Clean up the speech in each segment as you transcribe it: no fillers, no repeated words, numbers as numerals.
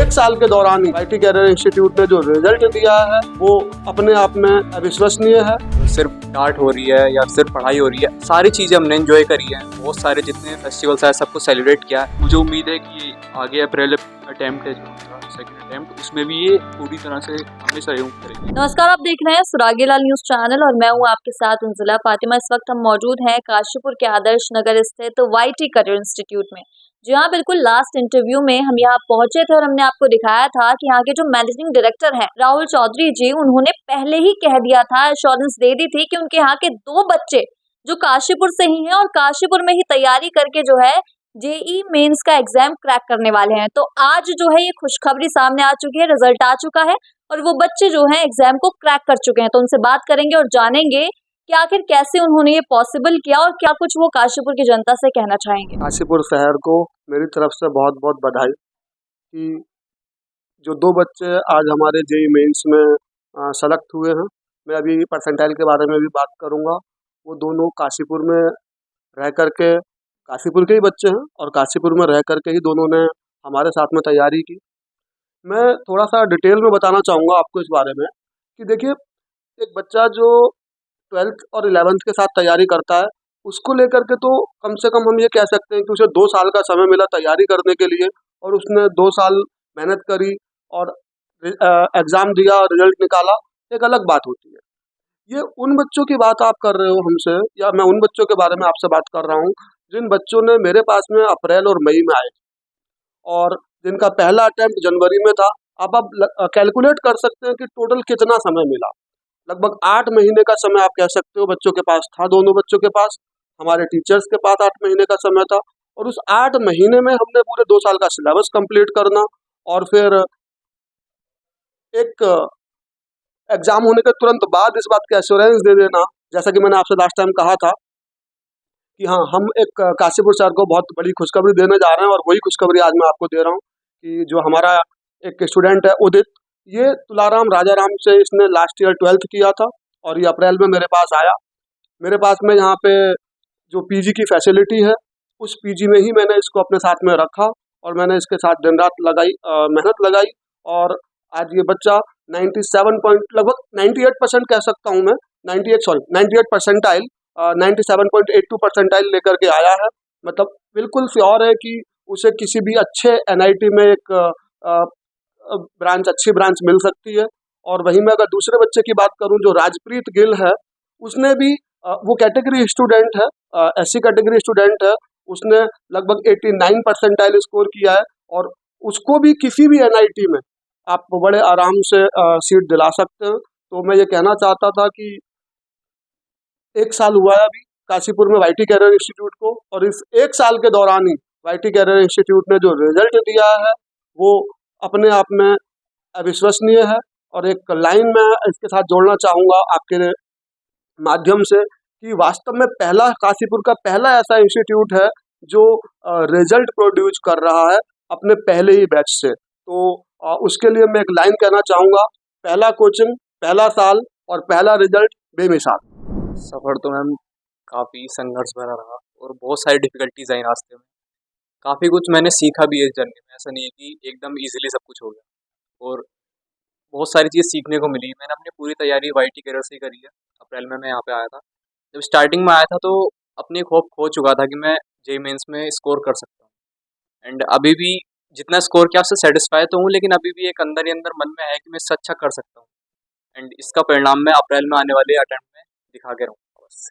एक साल के दौरान ही आईटी कैरियर इंस्टीट्यूट ने जो रिजल्ट दिया है वो अपने आप में अविश्वसनीय है। सिर्फ डांट हो रही है या सिर्फ पढ़ाई हो रही है, सारी चीज़ें हमने एंजॉय करी है। बहुत सारे जितने फेस्टिवल्स है सबको सेलिब्रेट किया है। मुझे उम्मीद है कि आगे अप्रैल अटेम्प्ट है जो हमारा सेकंड अटेम्प्ट, उसमें भी ये पूरी तरह से हमें सहयोग करेंगे। नमस्कार, आप देख रहे हैं सुरागीलाल न्यूज चैनल और मैं हूं आपके साथ उंजिला फातिमा। इस वक्त हम मौजूद हैं काशीपुर के आदर्श नगर स्थित वाईटी करियर इंस्टीट्यूट में। जी हाँ, बिल्कुल लास्ट इंटरव्यू में हम यहाँ पहुंचे थे और हमने आपको दिखाया था कि यहाँ के जो मैनेजिंग डायरेक्टर हैं राहुल चौधरी जी, उन्होंने पहले ही कह दिया था, एश्योरेंस दे दी थी कि उनके यहाँ के 2 बच्चे जो काशीपुर से ही हैं और काशीपुर में ही तैयारी करके जो है जेई मेंस का एग्जाम क्रैक करने वाले हैं। तो आज जो है ये खुशखबरी सामने आ चुकी है, रिजल्ट आ चुका है और वो बच्चे जो हैं एग्जाम को क्रैक कर चुके हैं। तो उनसे बात करेंगे और जानेंगे कि आखिर कैसे उन्होंने ये पॉसिबल किया और क्या कुछ वो काशीपुर की जनता से कहना चाहेंगे। काशीपुर शहर को मेरी तरफ से बहुत बहुत बधाई कि जो 2 बच्चे आज हमारे जेई मेंस में सेलेक्ट हुए हैं। मैं अभी परसेंटाइल के बारे में भी बात करूंगा। वो दोनों काशीपुर में रह करके, काशीपुर के ही बच्चे हैं और काशीपुर में रह करके ही दोनों ने हमारे साथ में तैयारी की। मैं थोड़ा सा डिटेल में बताना चाहूँगा आपको इस बारे में कि देखिए, एक बच्चा जो 12th और 11th के साथ तैयारी करता है, उसको लेकर के तो कम से कम हम ये कह सकते हैं कि उसे 2 साल का समय मिला तैयारी करने के लिए और उसने 2 साल मेहनत करी और एग्ज़ाम दिया और रिजल्ट निकाला, एक अलग बात होती है। ये उन बच्चों की बात आप कर रहे हो हमसे, या मैं उन बच्चों के बारे में आपसे बात कर रहा हूँ जिन बच्चों ने मेरे पास में अप्रैल और मई में आए और जिनका पहला अटेम्प्ट जनवरी में था। अब आप कैलकुलेट कर सकते हैं कि टोटल कितना समय मिला। लगभग 8 महीने का समय आप कह सकते हो बच्चों के पास था, दोनों बच्चों के पास। हमारे टीचर्स के पास 8 महीने का समय था और उस 8 महीने में हमने पूरे 2 साल का सिलेबस कंप्लीट करना और फिर एक एग्जाम होने के तुरंत बाद इस बात की एश्योरेंस दे देना, जैसा कि मैंने आपसे लास्ट टाइम कहा था कि हाँ, हम एक काशीपुर शहर को बहुत बड़ी खुशखबरी देने जा रहे हैं और वही खुशखबरी आज मैं आपको दे रहा हूँ कि जो हमारा एक स्टूडेंट है उदित, ये तुलाराम राजाराम से इसने लास्ट ईयर 12th किया था और ये अप्रैल में मेरे पास आया। मेरे पास में यहाँ पे जो पीजी की फैसिलिटी है, उस पीजी में ही मैंने इसको अपने साथ में रखा और मैंने इसके साथ दिन रात मेहनत लगाई और आज ये बच्चा 97 पॉइंट, लगभग 98% कह सकता हूँ मैं, 98 परसेंटाइल, 97.82 परसेंटाइल लेकर के आया है। मतलब बिल्कुल श्योर है कि उसे किसी भी अच्छे एनआईटी में एक अच्छी ब्रांच मिल सकती है। और वहीं मैं अगर दूसरे बच्चे की बात करूं जो राजप्रीत गिल है, उसने भी वो कैटेगरी स्टूडेंट है, एससी कैटेगरी स्टूडेंट है, उसने लगभग 89 परसेंटाइल स्कोर किया है और उसको भी किसी भी एनआईटी में आप बड़े आराम से सीट दिला सकते हैं। तो मैं ये कहना चाहता था कि 1 साल हुआ है अभी काशीपुर में वाईटी कैरियर इंस्टीट्यूट को और इस 1 साल के दौरान ही वाईटी कैरियर इंस्टीट्यूट ने जो रिजल्ट दिया है वो अपने आप में अविश्वसनीय है। और एक लाइन मैं इसके साथ जोड़ना चाहूँगा आपके माध्यम से कि वास्तव में पहला काशीपुर का पहला ऐसा इंस्टीट्यूट है जो रिजल्ट प्रोड्यूस कर रहा है अपने पहले ही बैच से। तो उसके लिए मैं एक लाइन कहना चाहूँगा, पहला कोचिंग, पहला साल और पहला रिजल्ट बेमिसाल। सफ़र तो मैम काफ़ी संघर्ष भरा रहा और बहुत सारी डिफ़िकल्टीज आई रास्ते में। काफ़ी कुछ मैंने सीखा भी है इस जर्नी में, ऐसा नहीं है कि एकदम ईजिली सब कुछ हो गया और बहुत सारी चीज़ सीखने को मिली। मैंने अपनी पूरी तैयारी वाईटी कैरियर से ही करी है। अप्रैल में मैं यहाँ पे आया था। जब स्टार्टिंग में आया था तो अपनी एक होप खो चुका था कि मैं जेई मेंस में स्कोर कर सकता हूँ एंड अभी भी जितना स्कोर किया उससे सेटिस्फाई तो हूँ, लेकिन अभी भी एक अंदर ही अंदर मन में है कि मैं इससे अच्छा कर सकता हूँ एंड इसका परिणाम मैं अप्रैल में आने वाले अटेम्प्ट में दिखा के रहूँगा बस।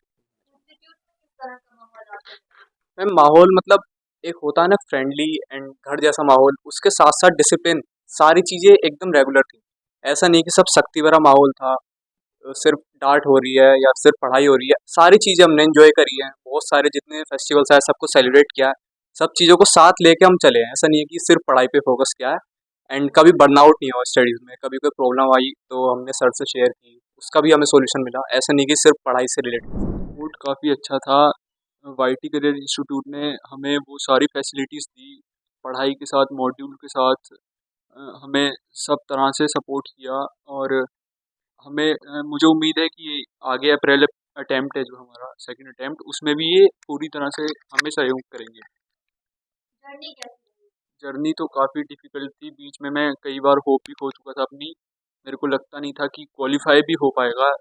मैम माहौल मतलब एक होता है ना फ्रेंडली एंड घर जैसा माहौल, उसके साथ साथ डिसिप्लिन, सारी चीज़ें एकदम रेगुलर थी। ऐसा नहीं कि सब सख्ती भरा माहौल था, सिर्फ डांट हो रही है या सिर्फ पढ़ाई हो रही है, सारी चीज़ें हमने एंजॉय करी हैं। बहुत सारे जितने फेस्टिवल्स हैं सबको सेलिब्रेट किया है, सब चीज़ों को साथ लेके हम चले हैं। ऐसा नहीं है कि सिर्फ पढ़ाई पे फोकस किया है एंड कभी बर्नआउट नहीं हुआ स्टडीज़ में। कभी कोई प्रॉब्लम आई तो हमने सर से शेयर की, उसका भी हमें सोल्यूशन मिला। ऐसा नहीं कि सिर्फ पढ़ाई से रिलेटेड। फूड काफ़ी अच्छा था। वाईटी करियर इंस्टीट्यूट ने हमें वो सारी फैसिलिटीज़ दी, पढ़ाई के साथ मॉड्यूल के साथ हमें सब तरह से सपोर्ट किया और हमें मुझे उम्मीद है कि आगे अप्रैल अटेम्प्ट है जो हमारा सेकंड अटेम्प्ट, उसमें भी ये पूरी तरह से हमें सहयोग करेंगे। जर्नी तो काफ़ी डिफ़िकल्ट थी, बीच में मैं कई बार होप भी खो चुका था अपनी। मेरे को लगता नहीं था कि क्वालीफाई भी हो पाएगा।